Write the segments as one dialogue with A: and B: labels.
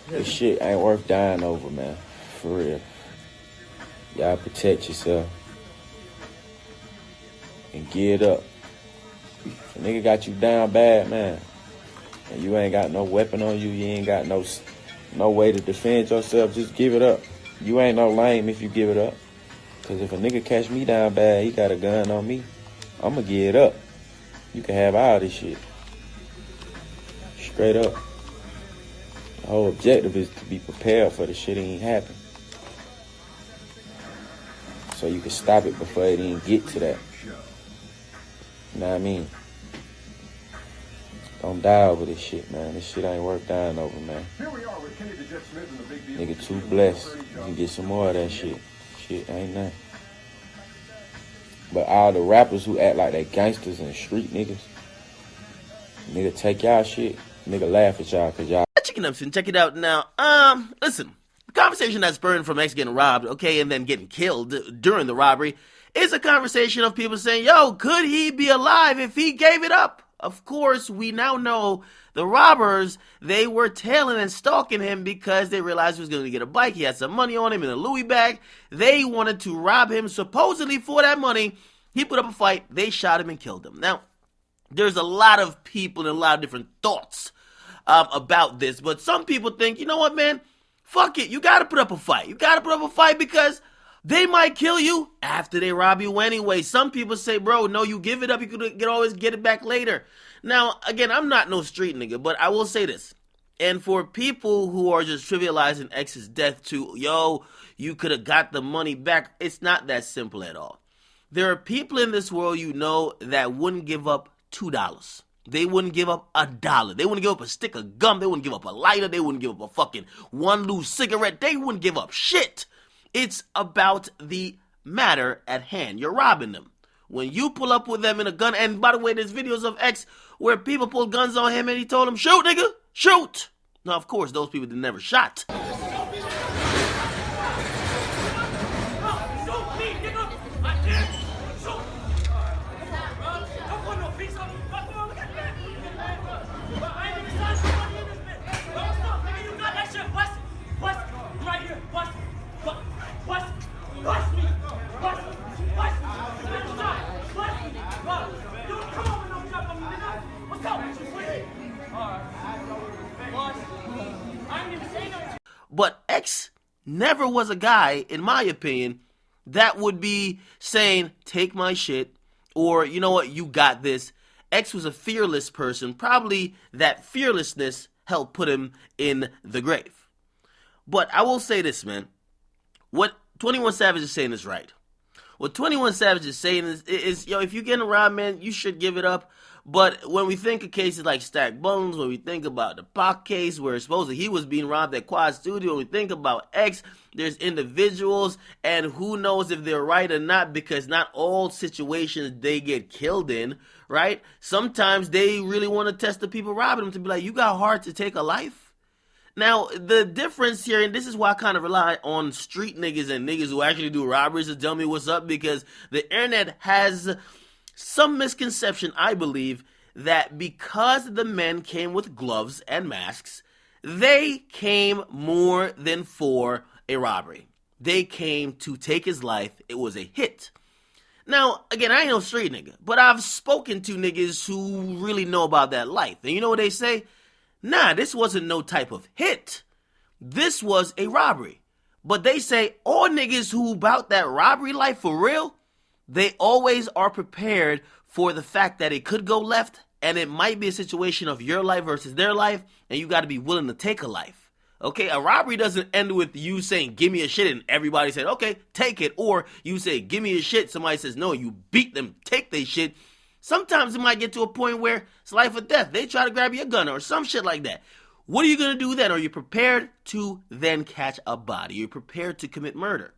A: This shit ain't worth dying over, man. For real. Y'all protect yourself. And get up. If a nigga got you down bad, man, and you ain't got no weapon on you, you ain't got no way to defend yourself, just give it up. You ain't no lame if you give it up. Because if a nigga catch me down bad, he got a gun on me, I'ma give it up. You can have all this shit. Straight up. The whole objective is to be prepared for the shit ain't happen. So you can stop it before it even get to that. You know what I mean? Don't die over this shit, man. This shit ain't worth dying over, man. Nigga too blessed. You can get some more of that shit. Shit ain't nothing. But all the rappers who act like they gangsters and street niggas, nigga take y'all shit, nigga laugh at y'all cause y'all.
B: xxxtentacion, check it out now. Listen, the conversation that's spurred from X getting robbed, okay, and then getting killed during the robbery is a conversation of people saying, yo, could he be alive if he gave it up? Of course, we now know the robbers, they were tailing and stalking him because they realized he was going to get a bike. He had some money on him in a Louis bag. They wanted to rob him supposedly for that money. He put up a fight. They shot him and killed him. Now, there's a lot of people and a lot of different thoughts about this. But some people think, you know what, man? Fuck it. You got to put up a fight. You got to put up a fight because they might kill you after they rob you anyway. Some people say, bro, no, you give it up. You could always get it back later. Now, again, I'm not no street nigga, but I will say this. And for people who are just trivializing X's death to, yo, you could have got the money back, it's not that simple at all. There are people in this world you know that wouldn't give up $2. They wouldn't give up $1. They wouldn't give up a stick of gum. They wouldn't give up a lighter. They wouldn't give up a fucking one loose cigarette. They wouldn't give up shit. It's about the matter at hand. You're robbing them. When you pull up with them in a gun, and by the way, there's videos of X where people pulled guns on him and he told them, shoot, nigga, shoot. Now, of course, those people never shot. But X never was a guy, in my opinion, that would be saying, take my shit, or, you know what, you got this. X was a fearless person. Probably that fearlessness helped put him in the grave. But I will say this, man. What 21 Savage is saying is right. What 21 Savage is saying is, yo, if you're getting robbed, man, you should give it up. But when we think of cases like Stack Bones, when we think about the Pac case where supposedly he was being robbed at Quad Studio, when we think about X, there's individuals, and who knows if they're right or not, because not all situations they get killed in, right? Sometimes they really want to test the people robbing them to be like, you got heart to take a life? Now, the difference here, and this is why I kind of rely on street niggas and niggas who actually do robberies to tell me what's up, because the internet has some misconception, I believe, that because the men came with gloves and masks, they came more than for a robbery. They came to take his life. It was a hit. Now, again, I ain't no street nigga, but I've spoken to niggas who really know about that life. And you know what they say? Nah, this wasn't no type of hit. This was a robbery. But they say all niggas who about that robbery life for real, they always are prepared for the fact that it could go left, and it might be a situation of your life versus their life, and you got to be willing to take a life. Okay, a robbery doesn't end with you saying, give me a shit, and everybody said, okay, take it. Or you say, give me a shit, somebody says, no, you beat them, take their shit. Sometimes it might get to a point where it's life or death. They try to grab your gun or some shit like that. What are you going to do then? Are you prepared to then catch a body? Are you prepared to commit murder?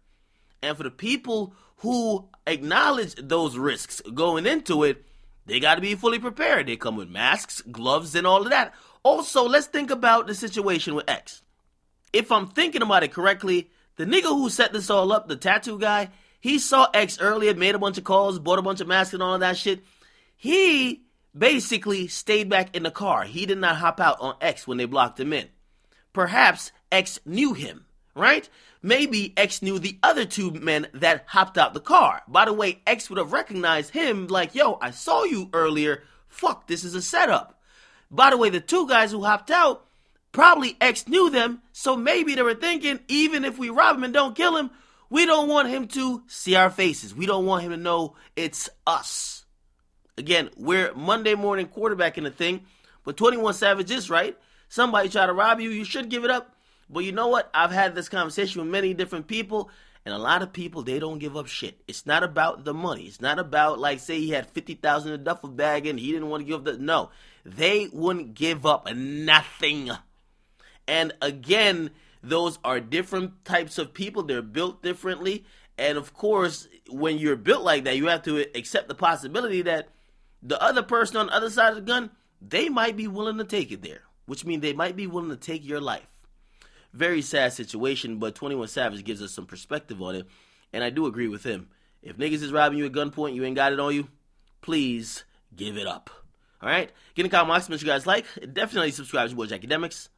B: And for the people who acknowledge those risks going into it, they got to be fully prepared. They come with masks, gloves, and all of that. Also, let's think about the situation with X. If I'm thinking about it correctly, the nigga who set this all up, the tattoo guy, he saw X earlier, made a bunch of calls, bought a bunch of masks and all of that shit. He basically stayed back in the car. He did not hop out on X when they blocked him in. perhaps X knew him, right? Maybe X knew the other two men that hopped out the car. By the way, X would have recognized him like, yo, I saw you earlier. Fuck, this is a setup. By the way, the two guys who hopped out, probably X knew them, so maybe they were thinking, even if we rob him and don't kill him, we don't want him to see our faces. We don't want him to know it's us. Again, we're Monday morning quarterbacking the thing, but 21 Savage is right. Somebody try to rob you, you should give it up. But you know what? I've had this conversation with many different people, and a lot of people, they don't give up shit. It's not about the money. It's not about, like, say he had $50,000 in a duffel bag and he didn't want to give up the... No, they wouldn't give up nothing. And again, those are different types of people. They're built differently. And of course, when you're built like that, you have to accept the possibility that the other person on the other side of the gun, they might be willing to take it there, which means they might be willing to take your life. Very sad situation, but 21 Savage gives us some perspective on it. And I do agree with him. If niggas is robbing you at gunpoint, you ain't got it on you, please give it up. All right? Get in the comment box, make sure you guys like. Definitely subscribe to your boy Akademiks.